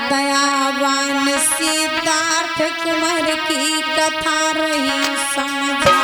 दयावान सिद्धार्थ कुमार की कथा रही समझाई।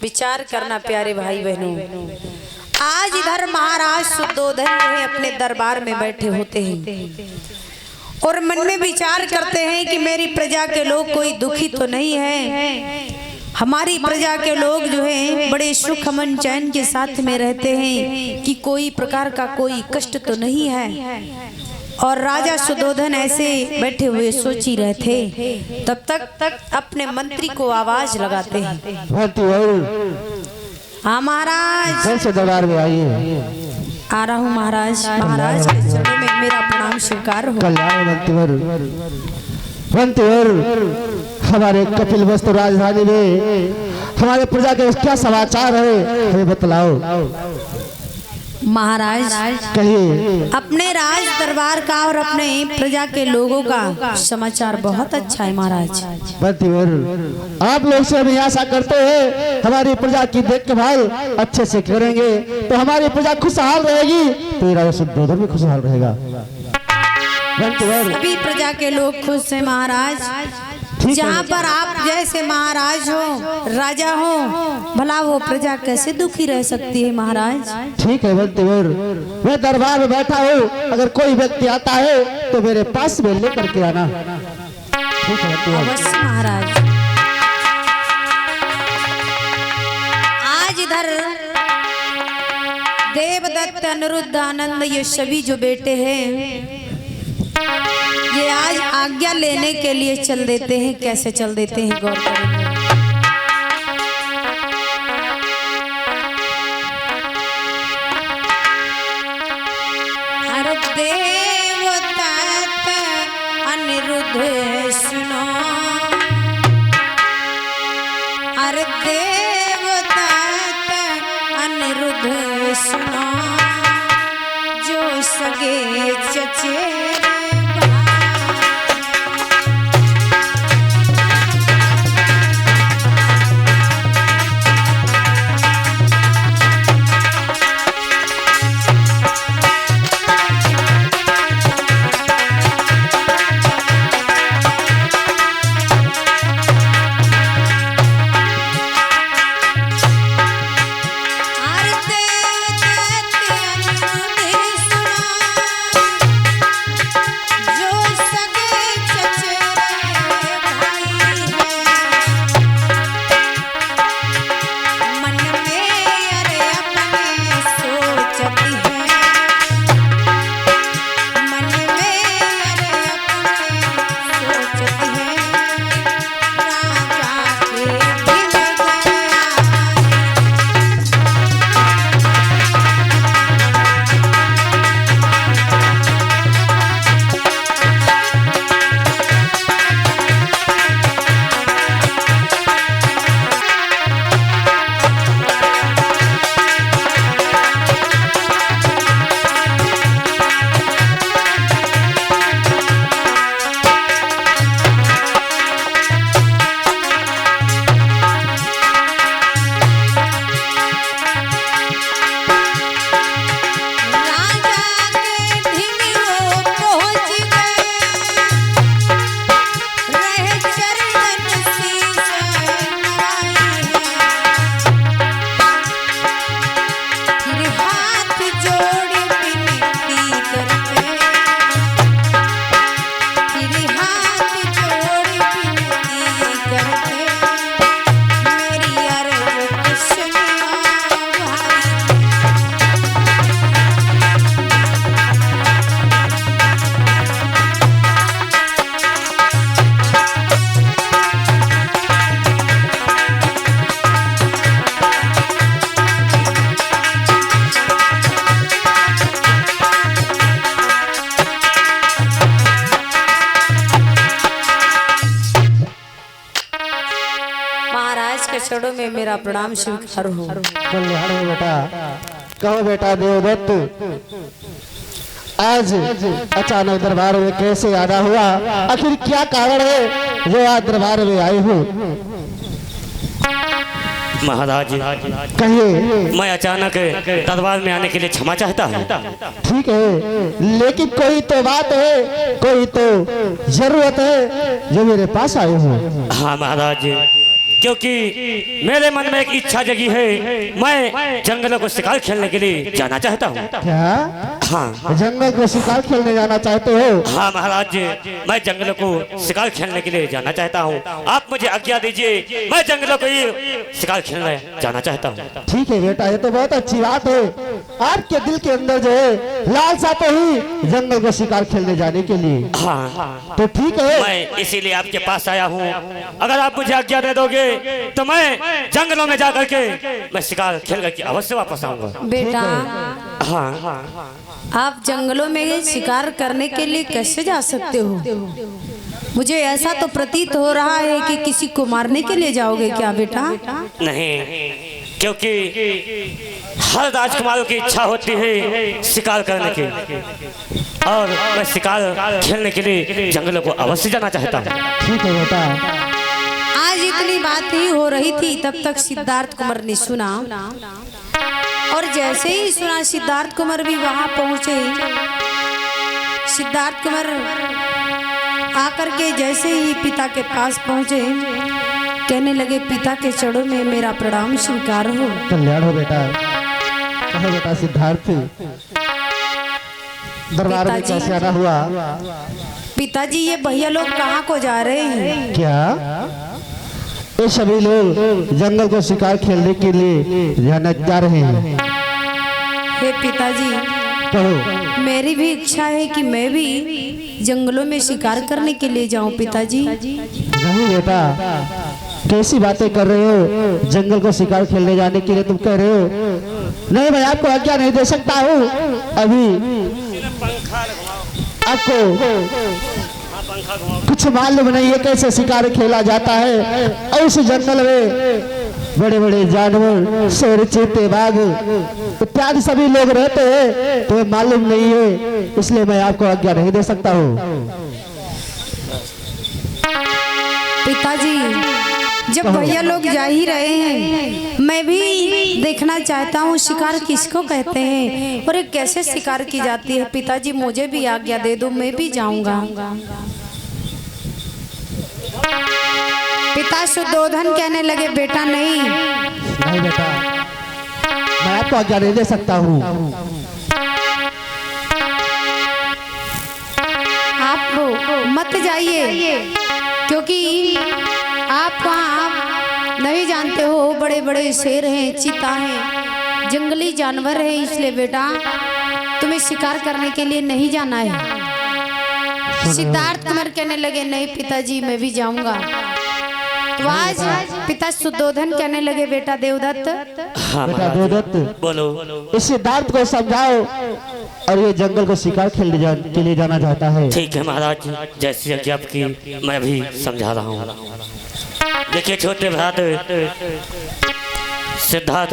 विचार करना प्यारे भाई बहनों, आज इधर महाराज शुद्धोधन अपने दरबार में बैठे होते हैं और मन में विचार करते हैं कि मेरी प्रजा के लोग कोई दुखी तो नहीं है। हमारी प्रजा के लोग जो हैं बड़े सुख अमन चैन के साथ में रहते हैं कि कोई प्रकार का कोई कष्ट तो नहीं है। और राजा शुद्धोधन ऐसे बैठे हुए सोच ही रहे थे, तब तक अपने मंत्री को आवाज लगाते हैं। हाँ महाराज, दरबार में आइए। आ रहा हूँ महाराज। महाराज के चरणों में मेरा प्रणाम स्वीकार हो। कल्याण मंत्रीवर, हमारे कपिल वस्तु राजधानी में हमारे प्रजा के क्या समाचार है, हमें बतलाओ। महाराज कहिए। अपने राज दरबार का और अपने प्रजा के लोगों का समाचार बहुत अच्छा है महाराज। मंत्रीवर, आप लोग से हम आशा करते हैं हमारी प्रजा की देखभाल अच्छे से करेंगे तो हमारी प्रजा खुशहाल रहेगी, तो राजा शुद्धोधन भी खुशहाल रहेगा। सभी प्रजा के लोग खुश हैं महाराज। जहाँ पर आप जैसे महाराज हो, राजा हो, भला वो प्रजा कैसे दुखी रह सकती है महाराज। ठीक है मंत्रीवर, मैं दरबार में बैठा हूँ, अगर कोई व्यक्ति आता है तो मेरे पास में लेकर के आना। अवश्य महाराज। आज इधर देवदत्त, अनिरुद्ध, आनंद ये सभी जो बेटे हैं ये आज आज्ञा लेने के लिए चल देते हैं। कैसे चल देते हैं गौर करेंगे। अरे देवदत्त अनिरुद्ध सुनो, अरे देवदत्त अनिरुद्ध सुनो, जो सगे चचेरे चरणों में मेरा प्रणाम स्वीकार हो। कल्याण हो बेटा। कहो बेटा देवदत्त, आज अचानक दरबार में कैसे आना हुआ? आखिर क्या कारण है जो आज दरबार में आए हो? महाराज कहिए। मैं अचानक दरबार में आने के लिए क्षमा चाहता हूँ। ठीक है, लेकिन कोई तो बात है, कोई तो जरूरत है जो मेरे पास आए हो। हाँ महाराज, क्योंकि मेरे मन में एक इच्छा जगी है, मैं जंगलों को शिकार खेलने के लिए जाना चाहता हूँ। क्या? हाँ, जंगल को शिकार खेलने जाना चाहते हो? हाँ महाराज, मैं जंगलों को शिकार खेलने के लिए जाना चाहता हूँ। आप मुझे आज्ञा दीजिए, मैं जंगलों को ही शिकार खेलने जाना चाहता हूँ। ठीक है बेटा, ये तो बहुत अच्छी बात है। आपके दिल के अंदर जो है लालसा तो ही जंगल को शिकार खेलने जाने के लिए। हाँ, तो ठीक है, मैं इसीलिए आपके पास आया हूँ। अगर आप मुझे आज्ञा दे दोगे तो मैं जंगलों में जाकर के मैं शिकार खेल करके अवश्य वापस आऊंगा। बेटा, हाँ, आप जंगलों में शिकार करने के लिए कैसे जा सकते हो? मुझे ऐसा तो प्रतीत हो रहा है कि किसी को मारने के लिए जाओगे क्या बेटा? नहीं, क्योंकि हर राजकुमारों की इच्छा होती है शिकार करने की, और मैं शिकार खेलने के लिए जंगलों को अवश्य जाना चाहता हूँ। ठीक है बेटा। आज इतनी बात ही हो रही थी, तब तक सिद्धार्थ कुमार ने सुना, और जैसे ही सुना सिद्धार्थ कुमार भी वहां पहुंचे। सिद्धार्थ कुमार आकर के जैसे ही पिता के पास पहुंचे, कहने लगे, पिता के चरणों में मेरा प्रणाम स्वीकार हो। कल्याण हो बेटा। कहो बेटा सिद्धार्थ, दरबार में पिताजी। कैसे आना हुआ? पिताजी, ये भैया लोग कहाँ को जा रहे हैं? क्या ये सभी लोग जंगल को शिकार खेलने के लिए जा रहे हैं? हे पिताजी, कहो। मेरी भी इच्छा है कि मैं भी जंगलों में शिकार करने के लिए जाऊं पिताजी। नहीं बेटा, कैसी बातें कर रहे हो? जंगल को शिकार खेलने जाने के लिए तुम कह रहे हो? नहीं, मैं आपको आज्ञा नहीं दे सकता हूँ। अभी आपको कुछ मालूम नहीं है कैसे शिकार खेला जाता है, और उस जंगल में बड़े बड़े जानवर, शेर, चीते, बाघ इत्यादि सभी लोग रहते हैं, तो मालूम नहीं है, इसलिए मैं आपको आज्ञा नहीं दे सकता हूँ। पिताजी, जब भैया लोग जा ही रहे हैं, मैं भी देखना चाहता हूँ शिकार किसको कहते हैं और ये कैसे शिकार की जाती है। पिताजी, मुझे भी आज्ञा दे दो, मैं भी जाऊंगा। पिता सुद्धोधन कहने लगे, बेटा नहीं। नहीं बेटा, मैं आपको आज्ञा नहीं दे सकता हूँ। आप मत जाइए, क्योंकि आप वहाँ नहीं जानते हो, बड़े बड़े शेर हैं, चीता हैं, जंगली जानवर है, इसलिए बेटा तुम्हें शिकार करने के लिए नहीं जाना है। सिद्धार्थ कुमार कहने लगे, नहीं पिताजी, मैं भी जाऊंगा। तो आज पिता सुद्धोधन कहने लगे, बेटा देवदत्त। हाँ बेटा महाराज, देवदत्त, बोलो। इस सिद्धार्थ को समझाओ, और ये जंगल को शिकार खेलने के लिए जाना चाहता है। ठीक है महाराज, जैसी आज्ञा आपकी मैं भी समझा रहा हूँ। देखिए छोटे भ्रात सिद्धार्थ,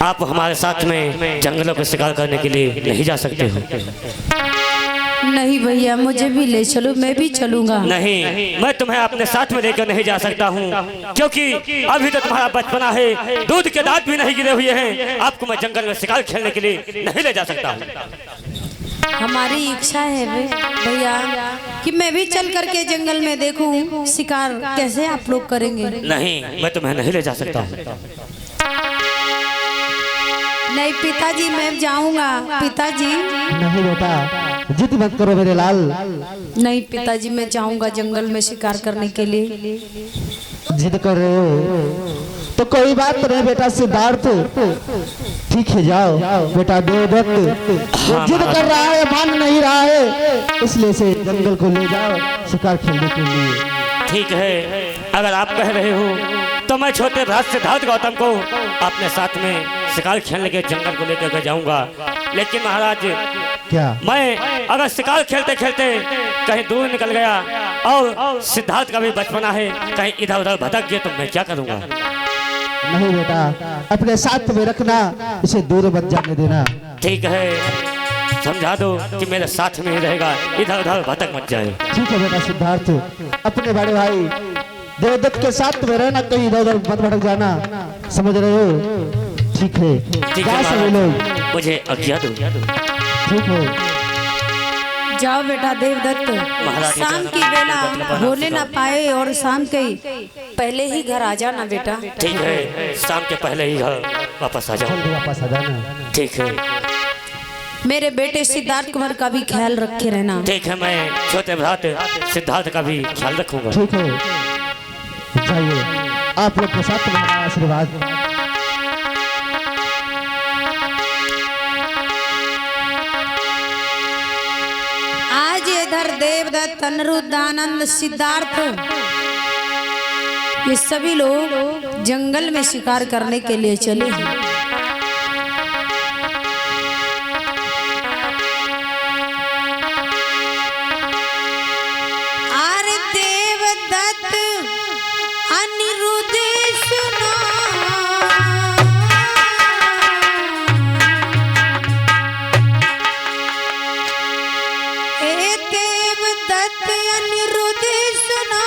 आप हमारे साथ में जंगलों को शिकार करने के लिए नहीं जा सकते हो। नहीं भैया, मुझे भी ले चलो, मैं भी चलूंगा। नहीं, मैं तुम्हें अपने साथ में लेकर नहीं जा सकता हूँ, क्योंकि अभी तो तुम्हारा बचपना है, दूध के दांत भी नहीं गिरे हुए हैं। आपको मैं जंगल में शिकार खेलने के लिए नहीं ले जा सकता हूँ। हमारी इच्छा है भैया कि मैं भी चल करके जंगल में देखूं शिकार कैसे आप लोग करेंगे। नहीं, मैं तुम्हें नहीं ले जा सकता हूँ। नहीं पिताजी, मैं जाऊंगा। पिताजी, नहीं बेटा, जिद मत करो मेरे लाल। नहीं पिताजी, मैं जाऊंगा जंगल में शिकार करने के लिए। जिद कर रहे हो तो कोई बात नहीं बेटा सिद्धार्थ, ठीक है जाओ। बेटा देवदत्त, वो जिद कर रहा है, मान नहीं रहा है, इसलिए से जंगल को ले जाओ शिकार खेलने के लिए। ठीक है, अगर आप कह रहे हो तो मैं छोटे भ्रात सिद्धार्थ गौतम को अपने साथ में शिकार खेलने के जंगल को लेकर के जाऊंगा। लेकिन महाराज, क्या मैं अगर शिकार खेलते खेलते कहीं दूर निकल गया और सिद्धार्थ का भी बचपना है, कहीं इधर उधर भटक गए तो मैं क्या करूंगा। नहीं बेटा, अपने साथ में रखना, इसे दूर मत जाने देना। ठीक है, समझा दो कि मेरे साथ में ही रहेगा, इधर उधर भटक मत जाए। ठीक है बेटा सिद्धार्थ, अपने बड़े भाई देवदत्त के साथ में रहना, कहीं इधर उधर मत भटक जाना, समझ रहे हो? ठीक है, ठीक जा सभी है, लोग मुझे आज्ञा दो। ठीक है। जाओ बेटा देवदत्त, शाम की बेला होने ना पाए और शाम के पहले ही घर आ जाना बेटा। ठीक है, शाम के पहले ही घर वापस आ जाओ। जल्दी वापस आ जाना। ठीक है, मेरे बेटे सिद्धार्थ कुमार का भी ख्याल रखे रहना। ठीक है, मैं छोटे भ्रात सिद्धार्थ का भी ख्याल रखूंगा। ठीक है, जाइए, आप लोग के साथ में आशीर्वाद। आज इधर देवदत्त, अनिरुद्ध, आनंद, सिद्धार्थ, ये सभी लोग जंगल में शिकार करने के लिए चले हैं। अरे देवदत्त अनिरुद्ध सुनो, देवदत्त अनिरुद्ध सुना,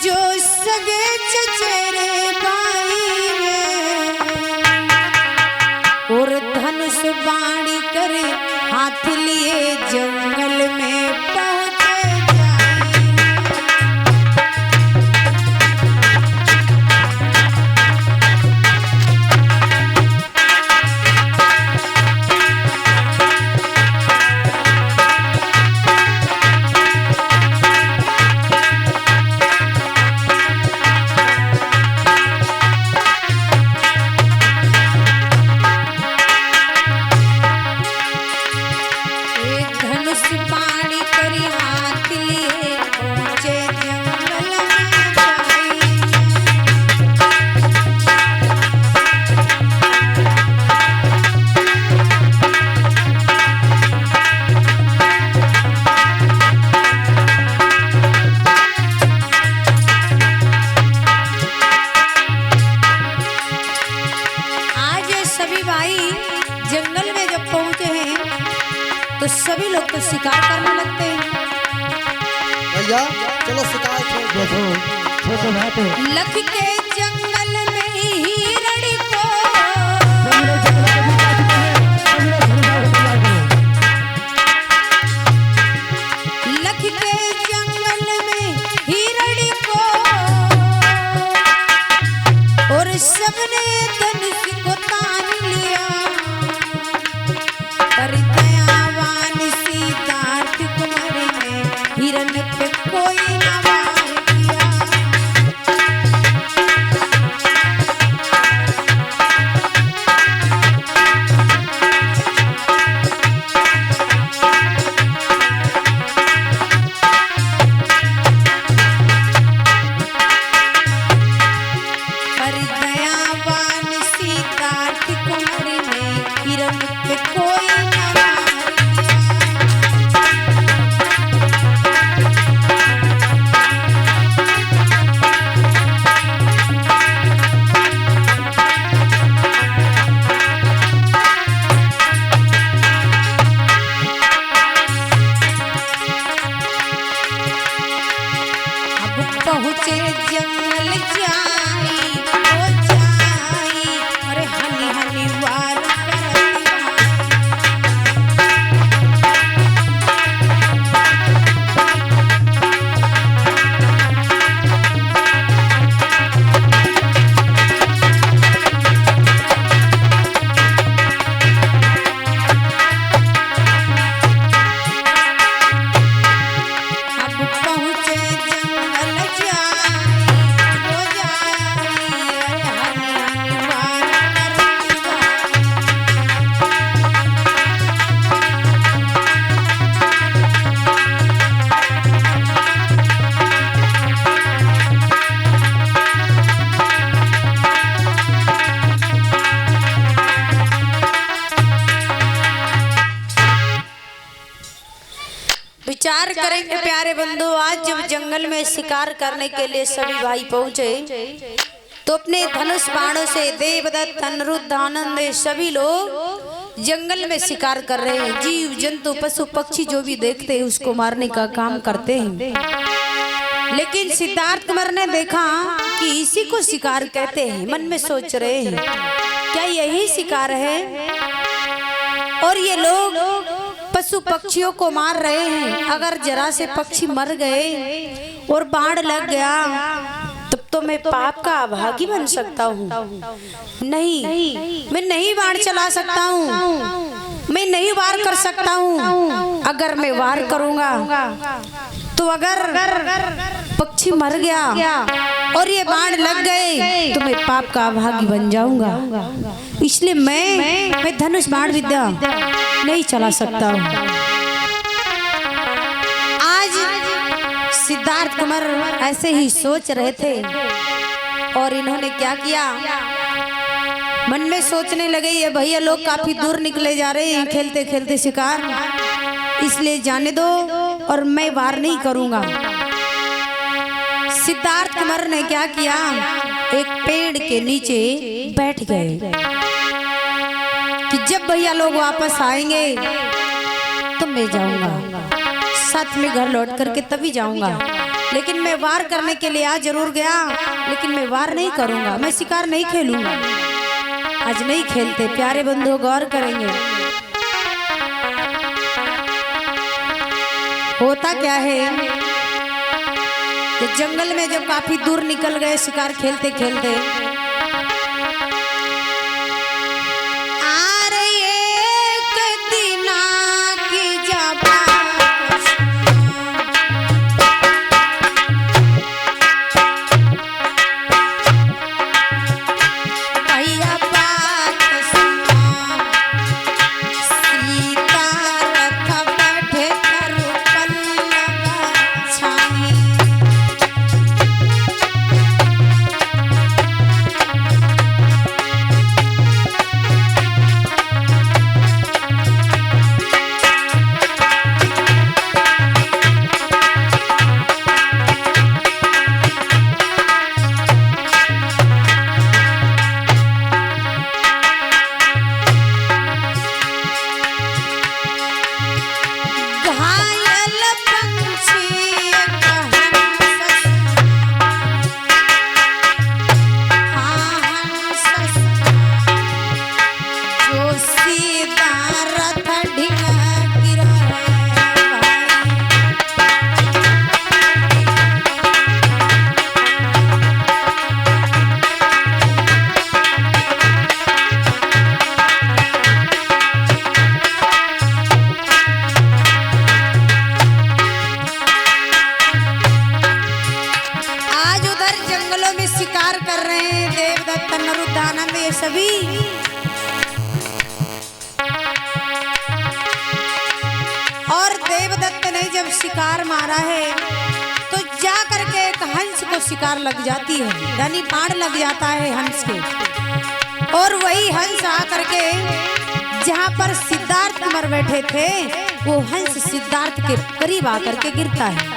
जो सगे चचेरे भाई और धनुष बाणी करे हाथ लिए जंगल में पहुंचे जाए। पानी करी हाथ लिए पहुंचे जंगल में जाई। आज सभी भाई जंगल में जब पहुंचे हैं तो सभी लोग तो शिकार करने लगते हैं। भैया चलो शिकार देखो छोटे बात है। लख के जंगल में हिरण को, लख के जंगल में हिरण को, और सबने धनुष को तान लिया। पर दयावान सिद्धार्थ कुमार ने हिरण पे कोई न वार किया। पर दयावान सिद्धार्थ कुमार ने हिरण पे कोई न वार किया। विचार करेंगे प्यारे बंधु। आज जब जंगल में शिकार करने के लिए सभी भाई पहुंचे तो अपने धनुष बाणों से देवदत्त, अनिरुद्ध, आनंद सभी लोग जंगल में शिकार कर रहे हैं। जीव जंतु पशु पक्षी जो भी देखते हैं उसको मारने का काम करते हैं। लेकिन सिद्धार्थ कुमार ने देखा कि इसी को शिकार कहते हैं। मन में सोच रहे हैं क्या यही शिकार है, और ये लोग पशु पक्षियों को मार रहे हैं। अगर जरा से पक्षी मर गए और बाढ़ लग गया तब तो मैं पाप का अभागी बन सकता हूँ। नहीं, मैं नहीं बाढ़ चला सकता हूँ, मैं नहीं वार कर सकता हूँ। अगर मैं वार करूँगा तो अगर पक्षी मर गया और ये बाढ़ लग गए तो मैं पाप का अभागी बन जाऊंगा। इसलिए मैं धनुष बाण विद्या नहीं चला सकता हूँ। आज सिद्धार्थ कुमार ऐसे ही सोच रहे थे और इन्होंने क्या किया, मन में सोचने लगे ये भैया लोग काफी दूर निकले जा रहे हैं खेलते खेलते शिकार, इसलिए जाने दो और मैं वार नहीं करूंगा। सिद्धार्थ कुमार ने क्या किया, एक पेड़ के नीचे बैठ गए कि जब भैया लोग वापस आएंगे तो मैं जाऊंगा, साथ में घर लौट करके तभी जाऊंगा। लेकिन मैं वार करने के लिए आज जरूर गया, लेकिन मैं वार नहीं करूंगा, मैं शिकार नहीं खेलूंगा। आज नहीं खेलते प्यारे बंधु, गौर करेंगे होता क्या है कि जंगल में जब काफी दूर निकल गए शिकार खेलते खेलते, सभी और देवदत्त ने जब शिकार मारा है तो जा करके एक हंस को शिकार लग जाती है, यानी बाण लग जाता है हंस के, और वही हंस आ करके जहाँ पर सिद्धार्थ कुमार बैठे थे वो हंस सिद्धार्थ के करीब आकर के गिरता है।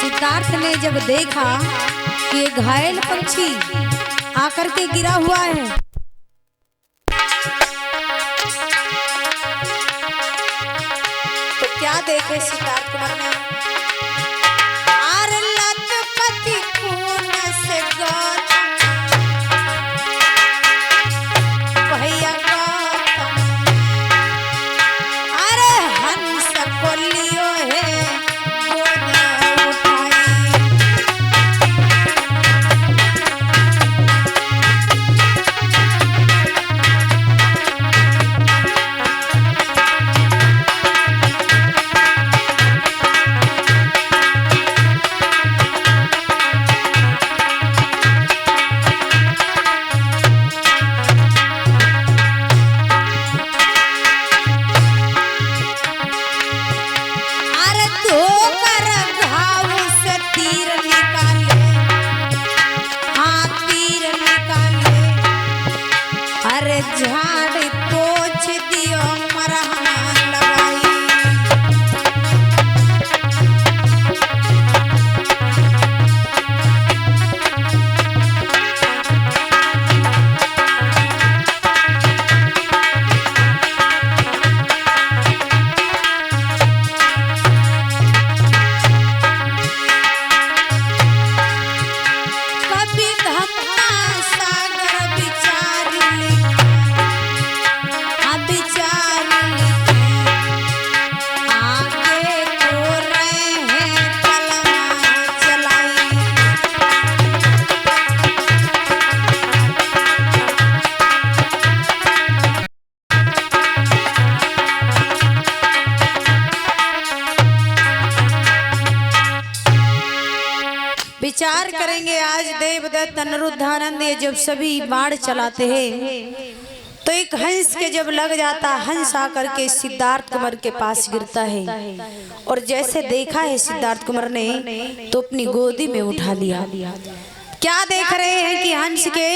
सिद्धार्थ ने जब देखा कि घायल पक्षी आकर के गिरा हुआ है तो क्या देखे सिद्धार्थ कुमार ने, लतपति खून से भैया अरे हंस को लियो है झाड़ पोछ दियो मरहना विचार करेंगे आज देवदत्त अनिरुद्धानंद ये जब सभी बाण चलाते हैं तो एक हंस के जब लग जाता, हंस आकर के सिद्धार्थ कुमार के पास गिरता है और जैसे देखा है सिद्धार्थ कुमार ने तो अपनी गोदी में उठा लिया। क्या देख रहे हैं कि हंस के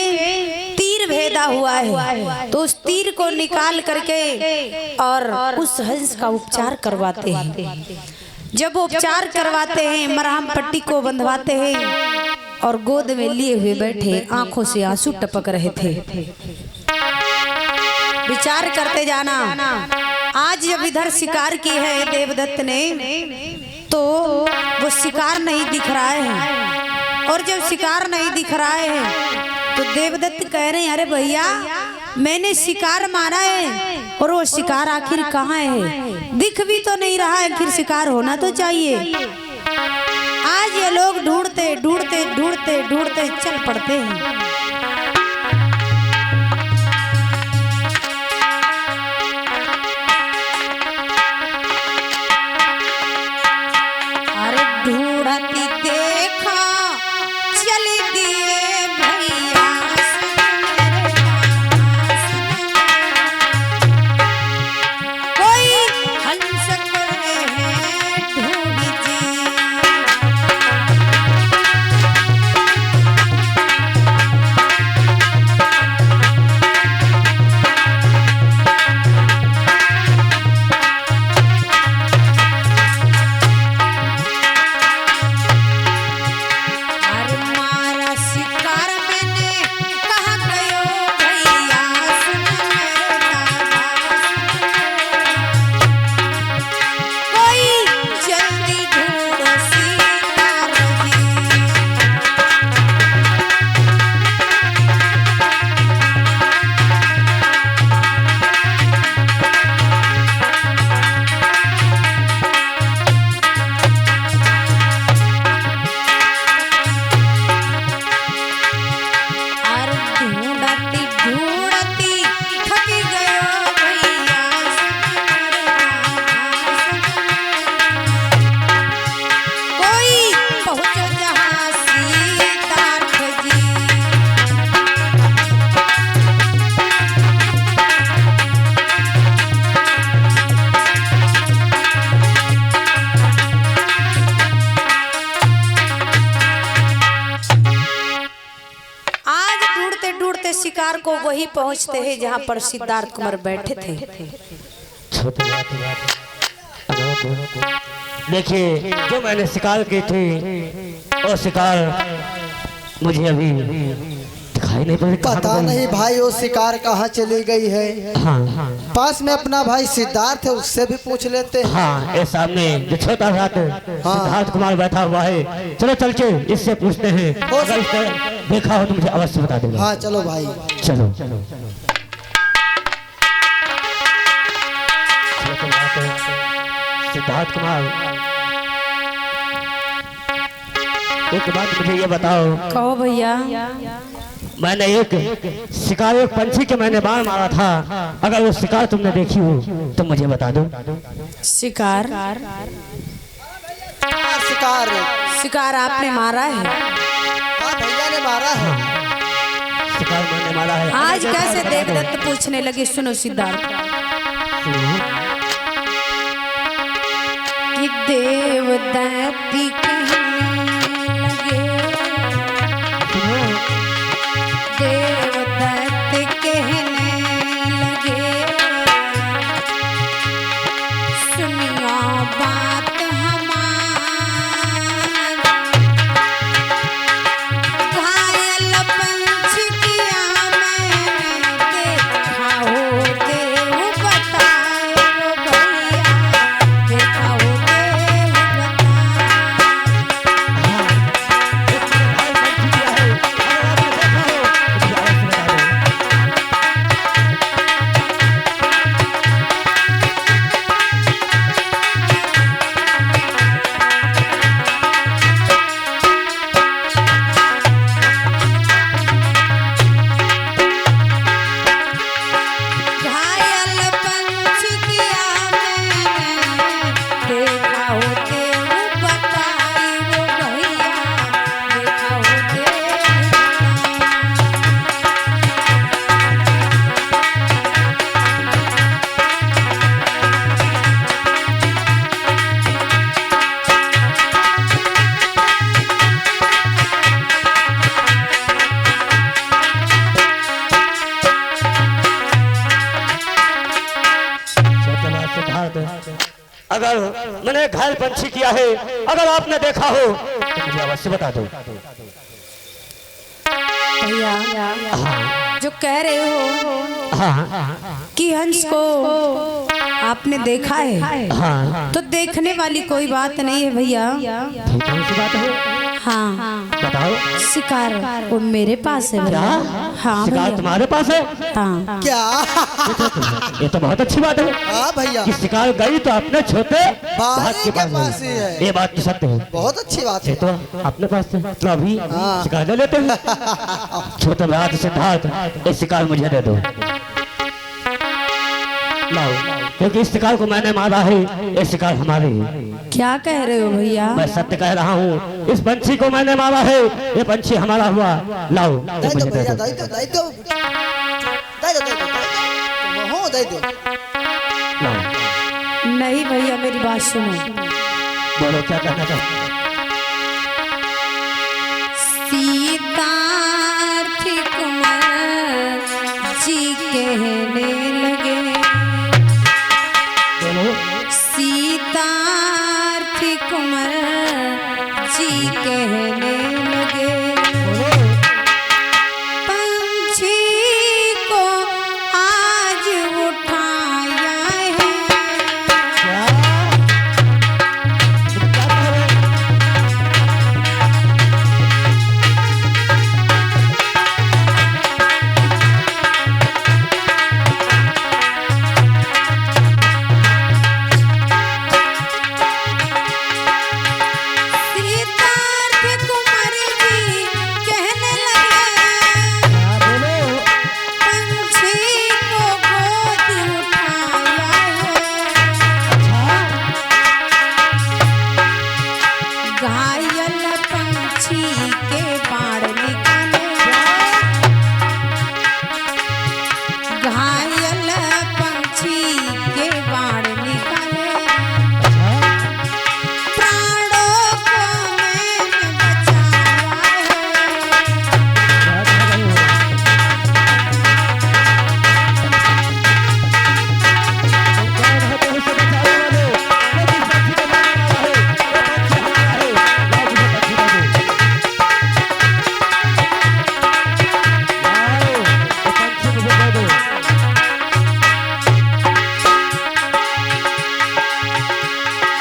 तीर भेदा हुआ है, तो उस तीर को निकाल करके और उस हंस का उपचार करवाते हैं। जब उपचार करवाते हैं, मरहम पट्टी को बंधवाते हैं और गोद में लिए हुए बैठे, आंखों से आंसू टपक रहे थे। विचार करते जाना, आज जब इधर शिकार की है देवदत्त ने तो वो शिकार नहीं दिख रहा है, और जब शिकार नहीं दिख रहा है तो देवदत्त कह रहे हैं अरे भैया मैंने शिकार मारा है और वो शिकार आखिर कहाँ है, दिख भी तो नहीं रहा है, फिर शिकार होना तो चाहिए। आज ये लोग ढूंढते ढूंढते ढूंढते ढूंढते चल पड़ते हैं। अरे ढूंढती देखा चली दिए भैया, कोई हंस करे है ढूंढ जी। अरे मारा शिकार मैंने कहाँ गयो भैया, सुन मेरे दादा, कोई जल्दी ढूंढो शिकार जी। अरे ढूंढती ढूंढती थक गयो भैया, कोई पहुंचो जहाँ सिद्धार्थ जी। आज ढूंढते ढूंढते शिकार को वही पहुंचते हैं जहां पर सिद्धार्थ कुमार बैठे थे। छोटे देखिए जो मैंने शिकार की थी वो शिकार मुझे अभी दिखाई नहीं पड़ी। पता नहीं भाई वो शिकार कहाँ चली गई है। हाँ पास में अपना भाई सिद्धार्थ है, उससे भी पूछ लेते हैं। हाँ, ये सामने जो छोटा सा सिद्धार्थ कुमार बैठा हुआ है, चलो चल के इससे पूछते हैं, अगर इसने देखा हो तो मुझे अवश्य बता देगा। हाँ चलो भाई चलो सिद्धार्थ कुमार, एक बात मुझे ये बताओ, कहो भैया। मैंने एक शिकार, एक पंछी के मैंने बाण मारा था, अगर वो शिकार तुमने देखी हो तो मुझे बता दो। शिकार शिकार शिकार आपने मारा है? हाँ भैया ने मारा है। शिकार मैंने मारा है। आज कैसे देवदत्त पूछने लगे, सुनो सिद्धार्थ कि देवदत्ती कहने लगे, देवदत्त कहने लगे, सुनियो बात घायल पंछी किया मैंने देखा हो देव बताए, वो भैया देखा हो देव बताए। अगर मैंने घायल पंछी किया है, अगर आपने देखा हो तो मुझे अवश्य बता दो। भैया जो कह रहे हो कि हंस को आपने देखा है, तो देखने वाली कोई बात नहीं है भैया। कौन सी बात है? हाँ बताओ। शिकार वो मेरे पास है भैया। हाँ शिकार भैया। तुम्हारे पास है? हाँ क्या? ये तो बहुत अच्छी बात है हाँ भैया, कि शिकार गई तो अपने छोटे भाई के के पास गई। ही है। ये बात तो सत्य है। बहुत अच्छी बात है। ये तो अपने पास है, तो अभी शिकार ले लेते हैं। छोटे भाई सिद्धार्थ, ये शिकार मुझे दे दो। लाओ, क्योंकि इस शिकार को मैंने मारा है, ये शिकार हमारे है। क्या कह रहे हो भैया? मैं सत्य कह रहा हूँ, इस पंछी को मैंने मारा है, ये पंछी हमारा हुआ। लाओ, दे ये दो मुझे दे भैया, दो। दे दो, दे दो, दे दो, दे दो, हो दे दो। लाओ। नहीं भैया मेरी बात सुनो। बोलो क्या कहना चाहते? सिद्धार्थ कुमार जी कहने लगे, बोलो। सिद्धार्थ कुमार जी कहने लगे, पंछी को आज उठाया है। सिद्धार्थ कुमार जी कहने लगे, पंछी को गोद उठाया है। घायल पंछी के बाण निकाले, घायल पंछी के बाण निकाले, प्राणों को मैंने बचाया है।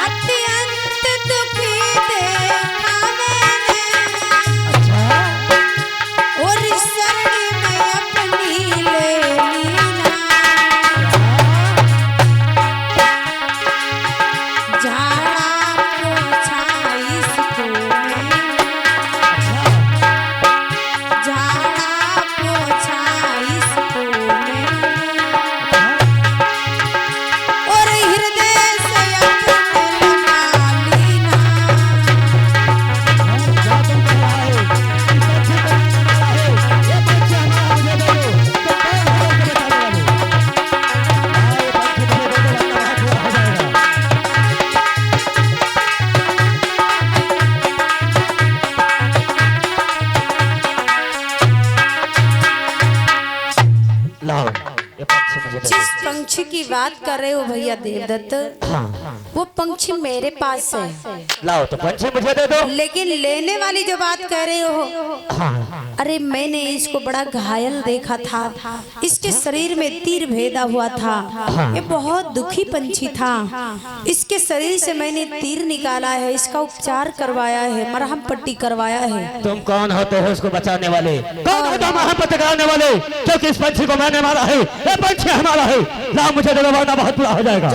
अत्यंत दुखी देखा मैंने, और शरण में अपनी ले लीना, झाड़ा पोछा इसको मैंने, झाड़ा पोछा इसको मैंने, और हृदय से अपने लगा लीना। लाओ, ये पंछी मुझे दे जिस पंछी की बात कर रहे हो भैया देवदत्त, दो। हाँ, वो पंछी मेरे पास है, लाओ तो पंछी मुझे दे दो। लेकिन लेने वाली जो बात कर रहे हो, हाँ, अरे मैंने इसको बड़ा घायल देखा था, इसके शरीर में तीर भेदा हुआ था, ये बहुत दुखी पंछी था, इसके शरीर से मैंने तीर निकाला है, इसका उपचार करवाया है, मरहम पट्टी करवाया है। तुम कौन होते हो उसको बचाने वाले? कौन होता वहाँ पर टकराने वाले? क्योंकि इस पंछी को मैंने मारा है, ये पंछी हमारा है। लाओ मुझे दे दो, वरना बहुत बुरा हो जाएगा।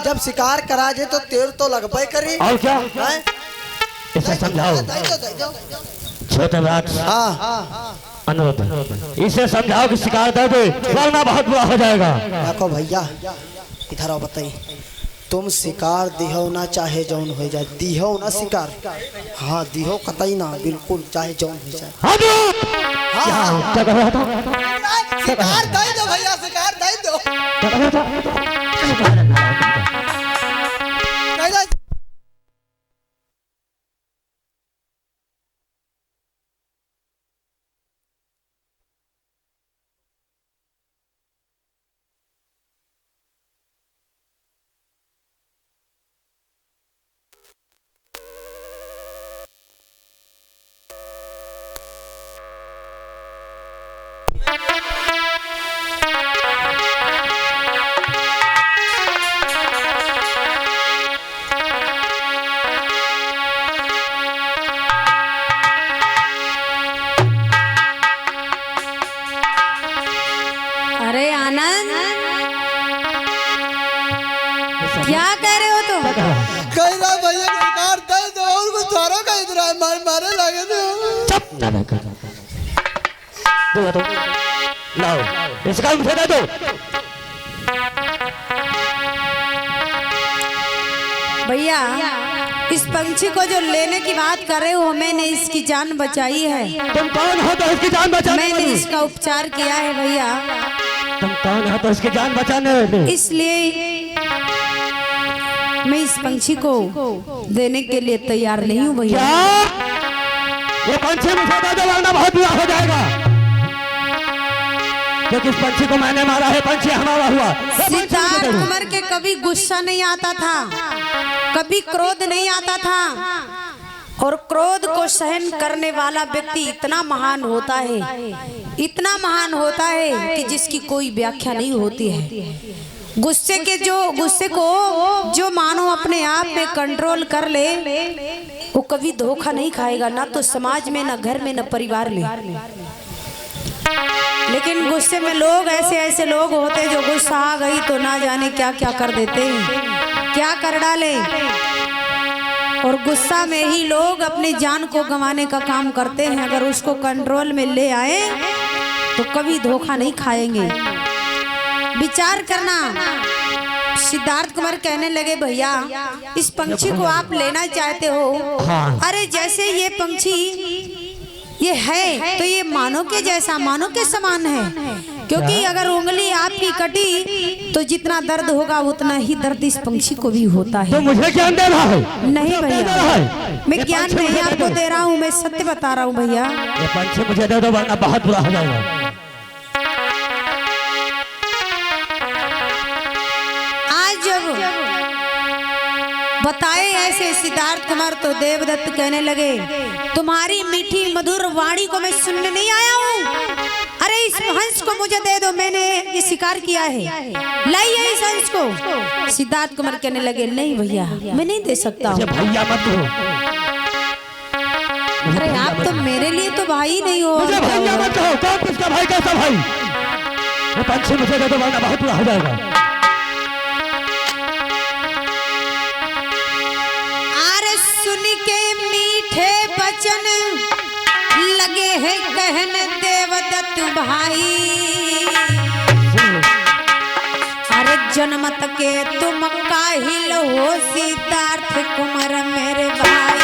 जब शिकार करा जाए तो तेल तो लगभग करी। और क्या? हैं? इसे समझाओ। दे दो, दे दो। छोटे बात हाँ, अनुरोध, इसे समझाओ कि शिकार दे दे, वरना बहुत बुरा हो जाएगा। देखो भैया, इधर आओ, बताइए, तुम शिकार दिहो ना चाहे जौन हो जाए, दिहो ना शिकार। हाँ दिहो, कतई ना, बिल्कुल चाहे जौन हो जाए। हाँ, हाँ, क्या कह रहा था? शिकार दे दो भैया, शिकार दे दो। क्या कह रहा था? क्या कह रहे हो तुम? कह रहा भैया शिकार दे दो और कुछ सारा का इधर मारे लगे थे। चुप ना ना कर दो लाओ इसका मुझे दे दो। भैया इस पंछी को जो लेने की बात कर रहे हो, मैंने इसकी जान बचाई है। तुम कौन हो तो इसकी जान बचाने मैंने वाली? इसका उपचार किया है भैया, तुम कौन हो तो इसकी जान बचाने वाली? इसलिए मैं इस पंछी को देने के लिए तैयार नहीं हूँ भैया। ये पंछी मुझे दे दो वरना बहुत बुरा हो जाएगा, क्योंकि इस पंछी को मैंने मारा है, पंछी हमारा हुआ। सिद्धार्थ कुमार के कभी गुस्सा नहीं आता था, कभी क्रोध नहीं आता था, और क्रोध को सहन करने वाला व्यक्ति इतना महान होता है, इतना महान होता है कि जिसकी कोई व्याख्या नहीं होती है। गुस्से को जो मानो अपने आप में कंट्रोल कर ले, वो कभी धोखा नहीं खाएगा, ना तो समाज में, ना घर में, ना परिवार में। लेकिन गुस्से में लोग ऐसे लोग होते जो गुस्सा आ गई तो ना जाने क्या क्या कर देते हैं, क्या कर डाले, और गुस्सा में ही लोग अपनी जान को गंवाने का काम करते हैं। अगर उसको कंट्रोल में ले आए तो कभी धोखा नहीं खाएंगे। विचार करना। सिद्धार्थ कुमार कहने लगे भैया इस पंछी को आप लेना चाहते हो? हाँ। अरे जैसे ये पंछी ये है तो ये मानो के जैसा, मानो के समान है, क्योंकि अगर उंगली आपकी कटी तो जितना दर्द होगा उतना ही दर्द इस पंछी को भी होता है। तो मुझे ज्ञान दे रहा है? नहीं भैया, मैं ज्ञान नहीं आपको दे रहा हूँ, मैं सत्य बता रहा हूँ भैया। ये पंछी मुझे दे दो वरना बहुत बुरा हो जाएगा। आज जब बताए ऐसे सिद्धार्थ कुमार तो देवदत्त कहने लगे तुम्हारी मीठी मधुर वाणी को मैं सुनने नहीं आया हूँ। अरे इस हंस को मुझे दे दो, मैंने ये शिकार किया है, लाइए इस हंस को। सिद्धार्थ कुमार कहने लगे नहीं भैया मैं नहीं दे सकता हूँ। भैया मत हो। अरे आप तो मेरे लिए तो भाई नहीं हो। मुझे भैया मत हो। कौन किसका भाई कैसा भाई? ये पंछी मुझे दे दो वरना बहुत बुरा हो जाएगा। सुन के मीठे बचन लगे हैं कहने देवदत्त भाई, अरे जन्मत के तुम काहिल हो सिद्धार्थ कुमार मेरे भाई।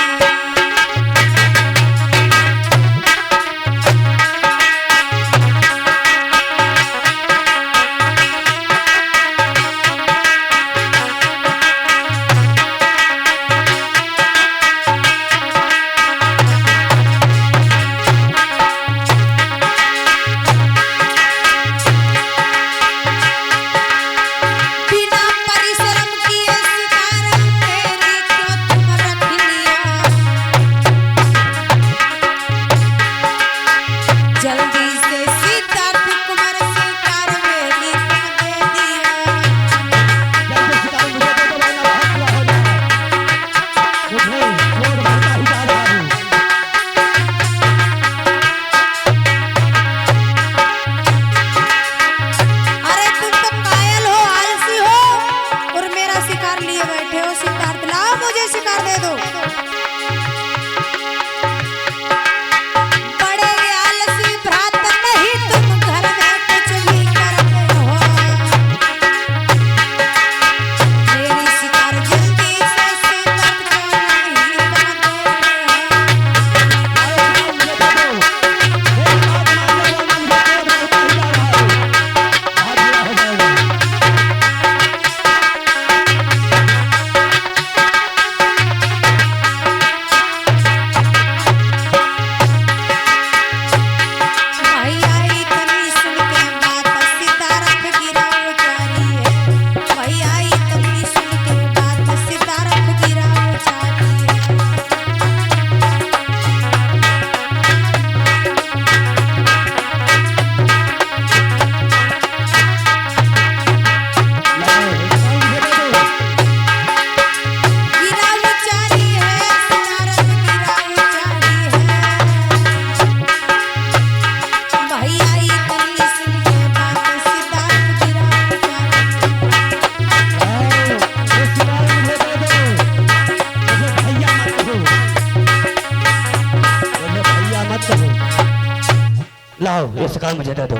शिकार मुझे दे दो।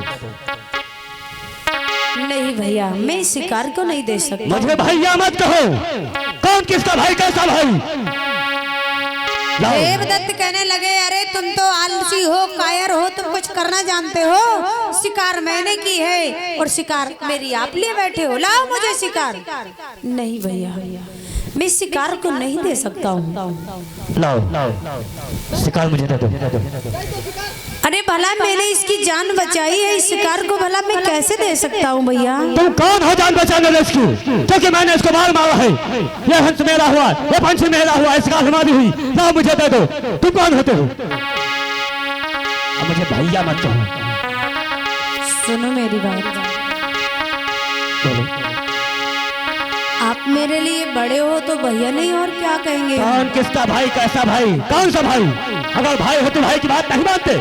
नहीं भैया, मैं शिकार को नहीं दे सकती। मुझे भैया मत कहो। कौन किसका भाई, कैसा भाई? देवदत्त कहने लगे, अरे तुम तो आलसी हो, कायर हो, तुम कुछ करना जानते हो? शिकार मैंने की है और शिकार मेरी आप लिए बैठे हो, लाओ मुझे शिकार। नहीं भैया, मैं शिकार को नहीं दे सकता हूँ। लाओ शिकार मुझे दे दो। अरे भला मैंने इसकी जान बचाई है, इस शिकार को भला मैं कैसे दे सकता हूँ भैया? तुम कौन हो जान बचाने वाले इसकी? क्योंकि मैंने इसको मार मारा है। ये हंस मेरा हुआ, ये पंछी मेरा हुआ, इसका हमारी हुई। लाओ मुझे दे दो। तुम कौन होते हो? अब मुझे भैया मत कहो। सुनो मेरी बात, बोलो। आप मेरे लिए बड़े हो तो भैया नहीं और क्या कहेंगे? कौन किसका भाई, कैसा भाई, कौन सा भाई? अगर भाई हो तो भाई की बात नहीं मानते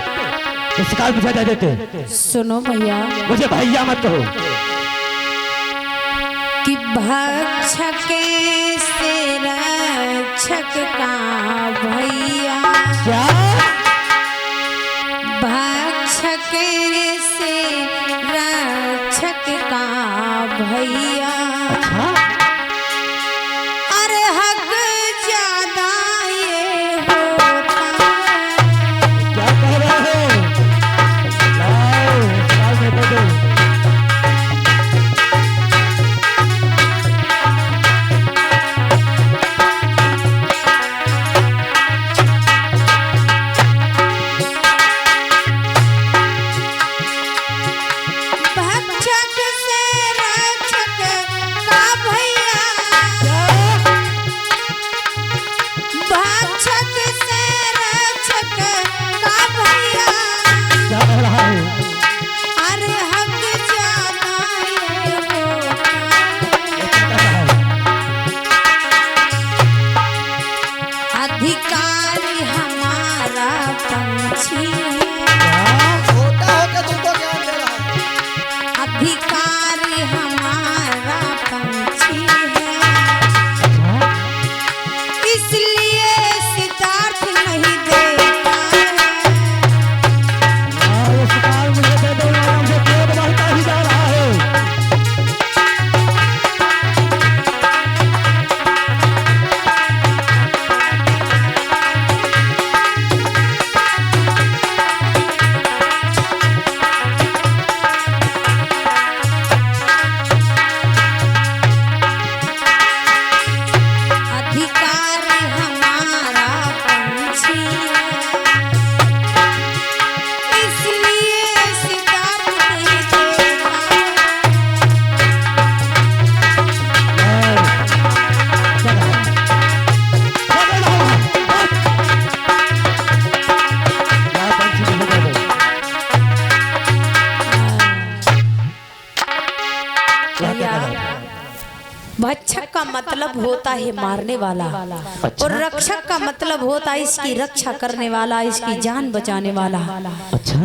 तो शिकार मुझे दे देते। सुनो भैया, मुझे भैया मत कहो। कि भक्षक से रक्षक का भैया, क्या? भक्षक से रक्षक का भैया। अरे हक ज्यादा ये होता। क्या कह रहे हो? लाओ शिकार मुझे दे दो। भक्षक से रक्षक का भैया, भक्षक से रक्षक का भैया। क्या कह रहा है? अरे हक ज्यादा ये होता। क्या कह रहा है? अधिकारी हमारा पंछी है, छोटा होकर तुमको ज्ञान दे रहा है। अधिकारी हमारा पंछी है, इसलिए सिद्धार्थ नहीं देता है। लाओ शिकार मुझे दे दो, वरना मुझे क्रोध बढ़ता ही जा रहा है। अधिकारी हमारा पंछी है, इसलिए सिद्धार्थ नहीं देता भक्षक का मतलब होता है मारने वाला, और रक्षक का मतलब होता है इसकी रक्षा करने वाला, इसकी जान बचाने वाला।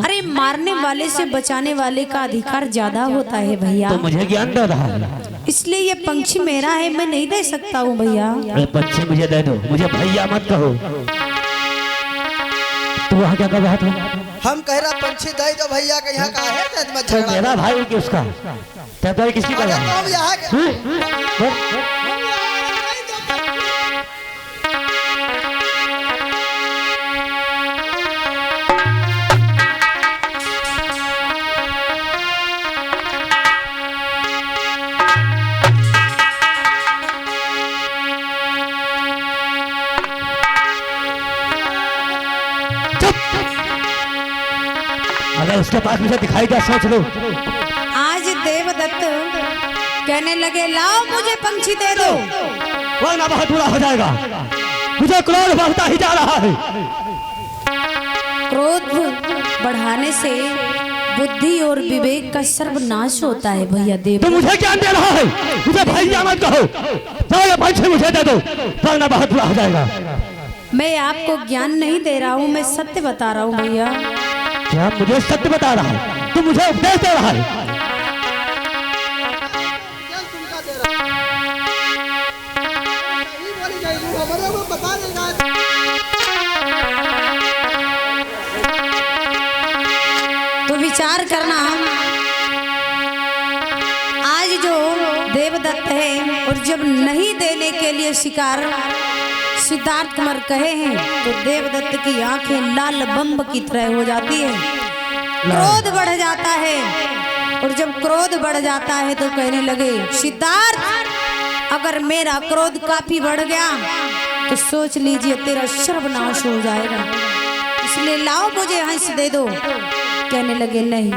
अरे मारने वाले से बचाने वाले का अधिकार ज्यादा होता है भैया, तो मुझे ज्ञान दे रहा है। इसलिए ये पंछी मेरा है, मैं नहीं दे सकता हूँ भैया। अरे पंछी मुझे दे दो, मुझे भैया मत कहो। तू वहाँ क्या कर रहा था? हम कह रहा पंछी दे दो भैया के यहाँ का है तो मत तो झगड़ा। मेरा भाई कि उसका? तेरे किसकी कर अरे रहा है? तुम यहाँ के अगर उसके पास मुझे दिखाई दिया, सोच लो। आज देवदत्त कहने लगे, लाओ मुझे पंछी दे दो, वरना बहुत बुरा हो जाएगा। मुझे क्रोध बढ़ता ही जा रहा है। क्रोध बढ़ाने से बुद्धि और विवेक का सर्वनाश होता है भैया देव। तो मुझे ज्ञान दे रहा है, मुझे भैया मत कहो। जाओ ये पंछी मुझे दे दो, वरना बहुत बुरा हो जाएगा। मैं आपको ज्ञान नहीं दे रहा हूँ, मैं सत्य बता रहा हूँ भैया। क्या मुझे सत्य बता रहा है? तू मुझे उपदेश दे रहा है। विचार करना, आज जो देवदत्त है और जब नहीं देने के लिए शिकार सिद्धार्थ कुमार कहे हैं तो देवदत्त की आंखें लाल बम्ब की तरह हो जाती है, क्रोध बढ़ जाता है। और जब क्रोध बढ़ जाता है तो कहने लगे, सिद्धार्थ अगर मेरा क्रोध काफी बढ़ गया तो सोच लीजिए तेरा सर्वनाश हो जाएगा, इसलिए लाओ मुझे हंस दे दो। कहने लगे नहीं।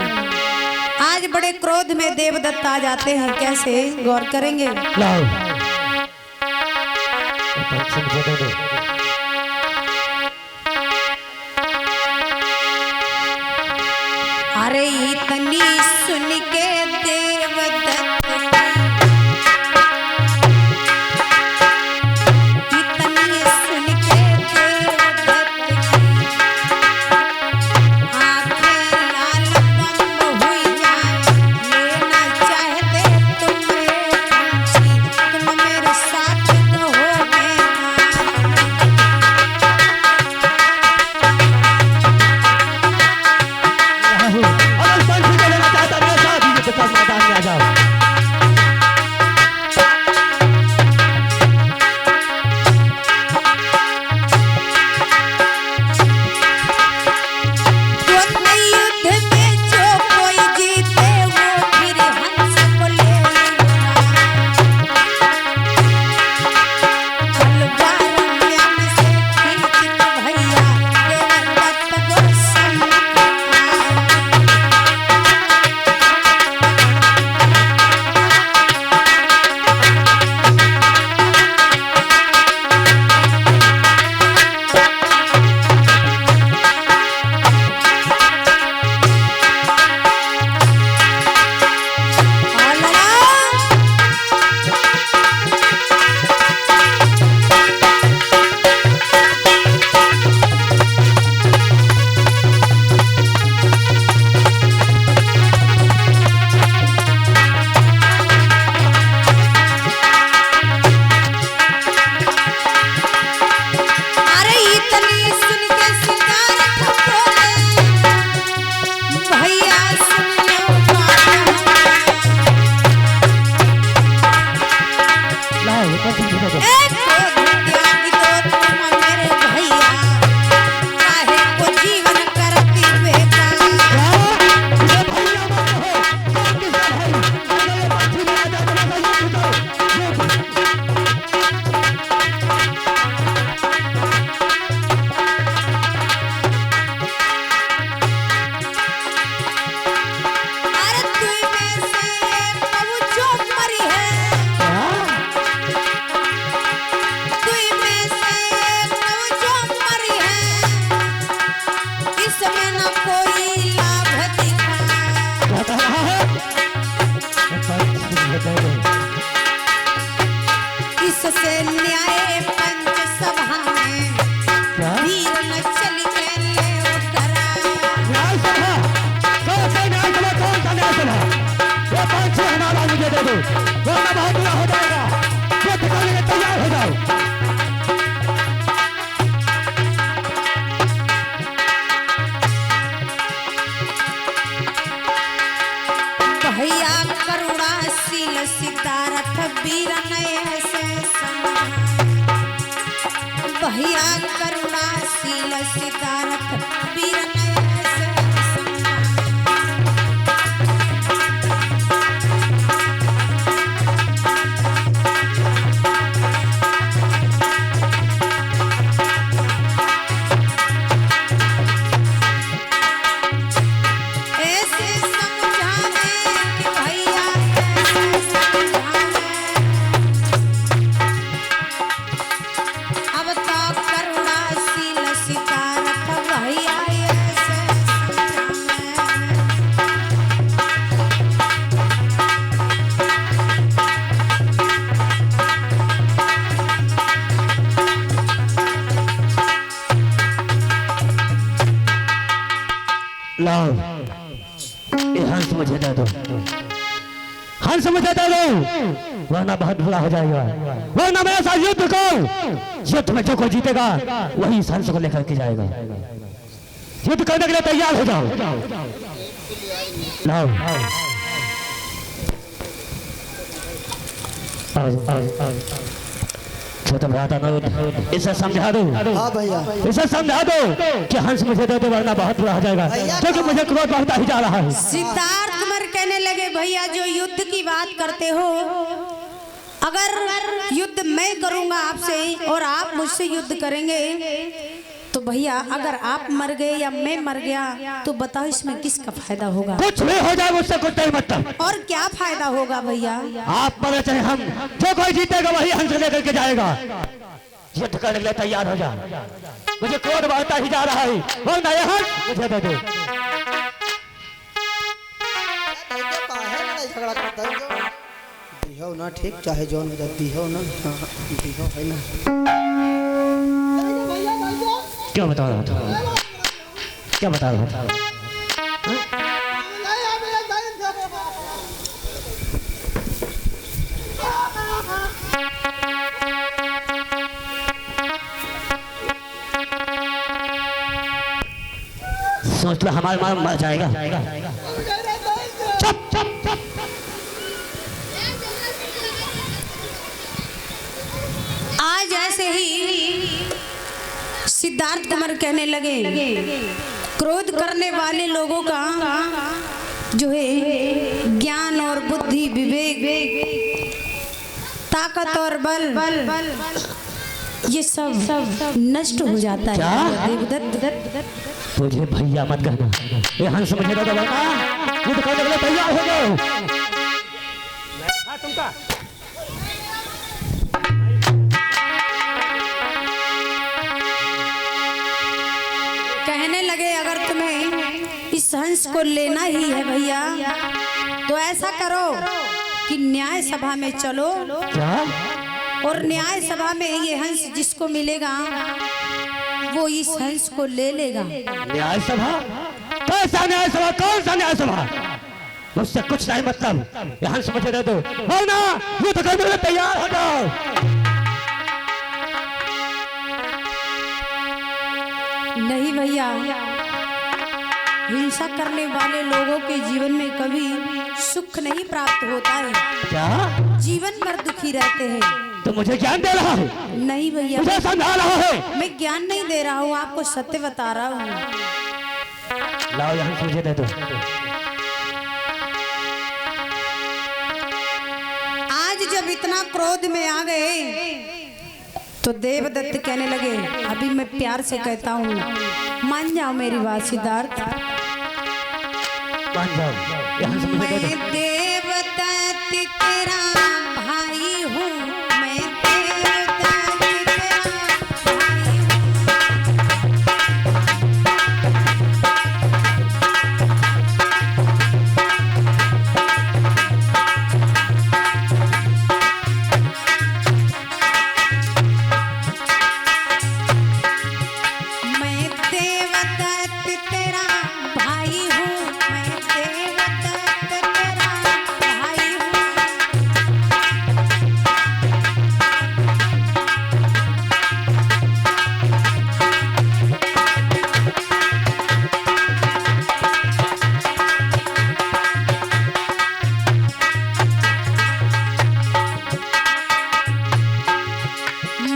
आज बड़े क्रोध में देवदत्त आ जाते हैं, कैसे गौर करेंगे। लाओ अरे इतनी सुन के देवदत्त इतनी सुन के देवदत्त आंखें लाल बम्ब हुई जाए, लेना चाहते तुम मेरे पंछी, तुम मेरे साथ कहोगे मैदान में आ जाओ। इससे न्याय पंच सभा में वीर न चल के ले उतरा। न्याय सभा कौन सा न्याय सभा, कौन सा न्याय सभा? वो पंच हमारा मुझे दे दो, वरना बहुत बुरा हो जाएगा। वो ठिकाने में तैयार हो जाओ। भैया करुणाशील सिद्धार्थ वीर नये से भैया करुणाशील सिद्धार्थ वीर नये से ऐसे समझाने कि भैया ऐसे समझाने। अब तो करुणाशील सिद्धार्थ भैया ऐसे समझाने। लाओ ये हंस मुझे दे दो, हंस मुझे दे दो, वरना बहुत बुरा हो जाएगा। वरना मैं ऐसा युद्ध को, युद्ध में जो कोई जीतेगा वही इस हंस को लेकर के जाएगा। युद्ध करने के लिए तैयार हो जाओ। लाओ छोटा भ्राता नरुद, इसे समझा दो। हाँ भैया। इसे समझा दो कि हंस मुझे दे दो वरना बहुत बुरा हो जाएगा, क्योंकि मुझे क्रोध बढ़ता ही जा रहा है। सिद्धार्थ कुमार कहने लगे भैया जो युद्ध की बात करते हो, अगर युद्ध मैं करूंगा आपसे और आप मुझसे युद्ध करेंगे तो भैया अगर आप मर गए या मैं मर गया तो बताओ इसमें किसका फायदा होगा? कुछ भी हो जाए मुझसे कुछ नहीं मतलब। और क्या फायदा होगा भैया? आप मरे चाहे हम, जो कोई जीतेगा वही हंस लेकर के जाएगा। युद्ध करने के लिए तैयार हो जा, मुझे क्रोध बढ़ता ही जा रहा है, वरना ये हंस मुझे दे दो। झगड़ा करता है जो दिहो ना, ठीक चाहे जौन हो जाती हो ना। हाँ दिहो है ना। क्या बता रहा था, क्या बता रहा था? सोच लो हमारा मार मर जाएगा। चुप चुप चुप। आज ऐसे ही सिद्धार्थ कुमार कहने लगे क्रोध करने वाले लोगों का जो है ज्ञान और बुद्धि, विवेक, ताकत और बल ये सब नष्ट हो जाता है। देवदत्त तुझे भैया मत कहना, ये हंस मुझे दे दो वरना युद्ध करने के लिए तैयार हो गए। तुमका कहने लगे अगर तुम्हें इस हंस को लेना ही है भैया तो ऐसा करो कि न्याय सभा में चलो। क्या? और न्याय सभा में ये हंस जिसको मिलेगा वो इस हंस को ले लेगा। न्याय सभा? कैसा न्याय सभा? कौन सा न्याय सभा? मुझसे कुछ नहीं मतलब, ये हंस मुझे दे दो वरना युद्ध करने के लिए तैयार हो जाओ। नहीं भैया, हिंसा करने वाले लोगों के जीवन में कभी सुख नहीं प्राप्त होता है। क्या? जीवन भर दुखी रहते हैं। तो मुझे ज्ञान दे रहा है? नहीं भैया, मुझे समझा रहा है? मैं ज्ञान नहीं दे रहा हूँ, आपको सत्य बता रहा हूँ। लाओ यहाँ से मुझे दे दो। आज जब इतना क्रोध में आ गए तो देवदत्त कहने लगे अभी मैं प्यार से कहता हूँ मान जाओ मेरी बात सिद्धार्थ। मान जाओ, यहाँ से मुझे दे दो। मैं देवदत्त तेरा भाई हूँ, मैं देवदत्त तेरा भाई हूँ। मैं देवदत्त तेरा भाई हूँ, मैं देवदत्त तेरा भाई हूँ।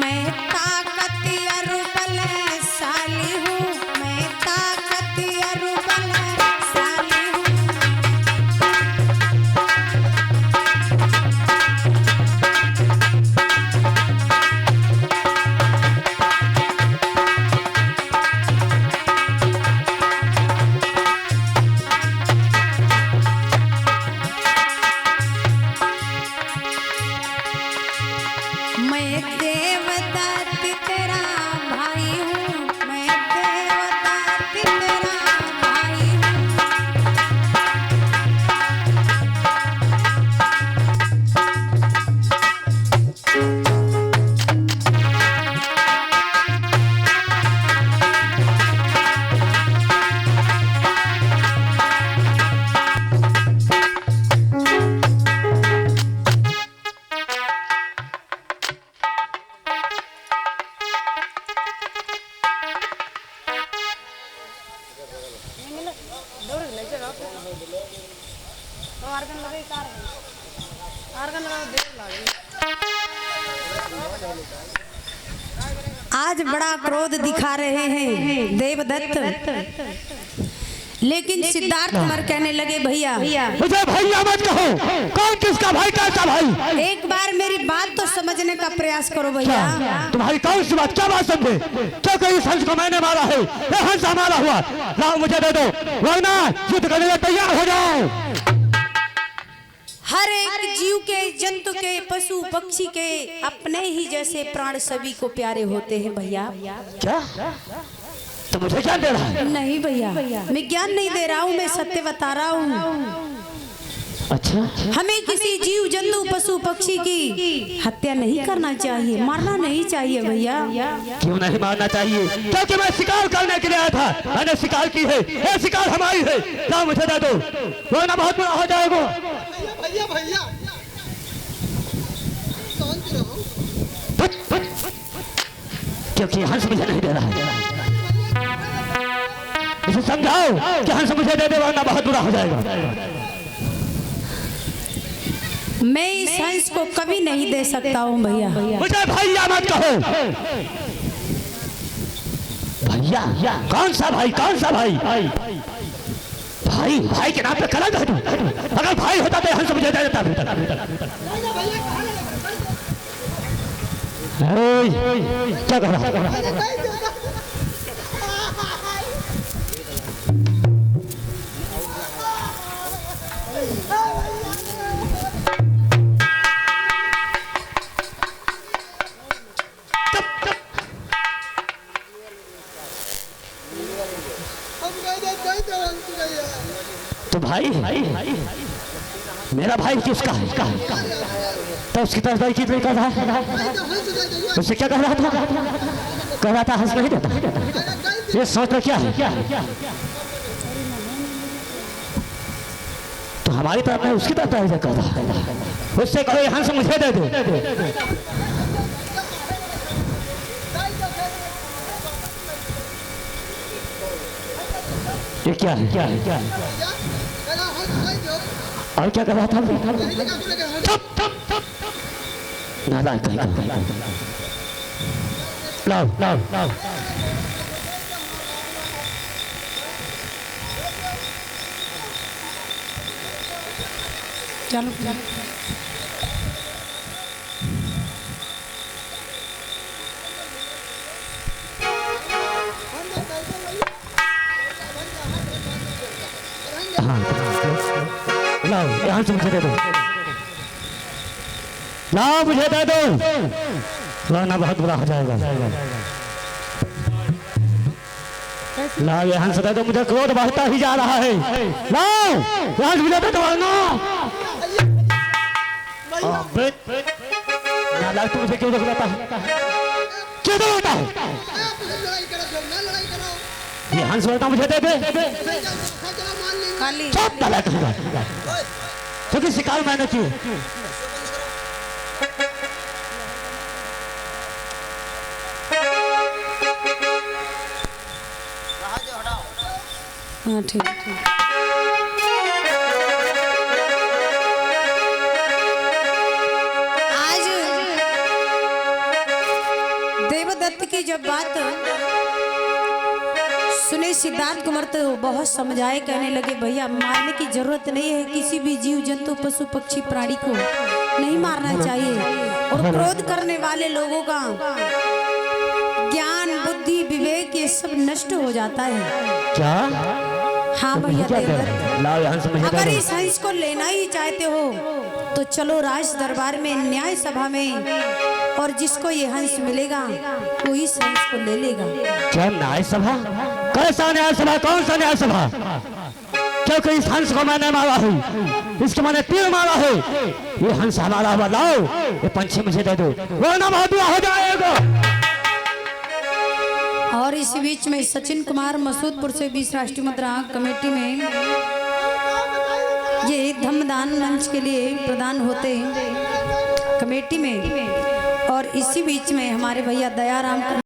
मैं ताकत और बलशाली हूँ, मैं ताकत और बलशाली हूँ। मैं देवदत्त तेरा भाई हूँ, मैं देवदत्त तेरा भाई हूँ। आज बड़ा क्रोध दिखा रहे हैं देवदत्त, लेकिन सिद्धार्थ कुमार कहने लगे भैया मुझे भैया मत कहो, कौन किसका भाई कैसा भाई? एक बार मेरी बात तो समझने का प्रयास करो भैया। तुम्हारी कौन सी बात, क्या बात समझे? क्यों कहीं हंस को मैंने मारा है, ये हंस हमारा हुआ, लाओ मुझे दे दो, वरना युद्ध करने में तैयार हो जाओ। हर एक जीव के, जंतु के, पशु पक्षी के अपने ही जैसे प्राण सभी को प्यारे होते हैं भैया। क्या तो मुझे क्या दे रहा है? नहीं भैया, मैं ज्ञान नहीं दे रहा हूँ, मैं सत्य बता रहा हूँ। अच्छा, हमें किसी जीव जंतु पशु पक्षी की हत्या नहीं करना चाहिए, मारना नहीं चाहिए भैया। क्यों नहीं मारना चाहिए? क्योंकि मैं शिकार करने के लिए आया था, मैंने शिकार की है, ये शिकार हमारी है, क्या मुझे दे दो, वरना बहुत बुरा हो जाएगा। भैया भैया क्योंकि हंस मुझे नहीं दे रहा है, इसे समझाओ कि हंस मुझे दे दे, वरना बहुत बुरा हो जाएगा। मैं इस हंस को कभी नहीं दे सकता हूँ भैया। मुझे भैया मत कहो। भैया? कौन सा भाई, कौन सा भाई? भाई भाई के नाम पे कलंक है तू। अगर भाई होता तो हंस मुझे दे देता। क्या कर रहा है? तो भाई मेरा भाई किसका है? तो उसकी तरफ भाई कितने कर रहा है? उससे क्या कह रहा था? कह रहा था हंस नहीं देता। ये सोच तो क्या है? तो हमारी तरफ में उसकी तरफ कर रहा है, उससे कहो हंस मुझे दे दो। ये क्या है? क्या है? क्या है? और क्या कर रहा था? नालायक कहीं का। लाओ लाओ लाओ। चलो लाओ, यहाँ से मुझे दे दो, लाओ मुझे दे दो, वरना बहुत बुरा हो जाएगा। लाओ यहाँ से दे दो, मुझे क्रोध बढ़ता ही जा रहा है। लाओ यहाँ से मुझे दे दो, वरना नालायक तू मुझे क्यों रुलाता है? क्यों रुलाता है? ये हंस वरना मुझे दे दे। सब नालायक होगा, क्योंकि शिकार मैंने की। हाँ ठीक। आज देवदत्त की जब बात सुने सिद्धार्थ कुमार तो बहुत समझाए, कहने लगे भैया मारने की जरूरत नहीं है, किसी भी जीव जंतु पशु पक्षी प्राणी को नहीं मारना चाहिए, और क्रोध करने वाले लोगों का ज्ञान बुद्धि विवेक ये सब नष्ट हो जाता है। क्या? हाँ भैया देवदत्त, अगर दे इस हंस को लेना ही चाहते हो तो चलो राज दरबार में न्याय सभा में, और जिसको ये हंस मिलेगा वो इस हंस को ले लेगा। क्या न्याय सभा? कैसा न्याय सभा? कौन सा न्याय सभा? क्योंकि इस हंस को मैंने मारा है, इसको मैंने तीर मारा है, ये हंस हमारा हुआ। लाओ ये पंछी मुझे दे दो, वरना बहुत बुरा हो जाएगा। और इस बीच में सचिन कुमार मसूदपुर से 20 राष्ट्रीय मुद्रा कमेटी में ये धम्मदान मंच के लिए प्रदान होते हैं कमेटी में, और इसी बीच में हमारे भैया दयाराम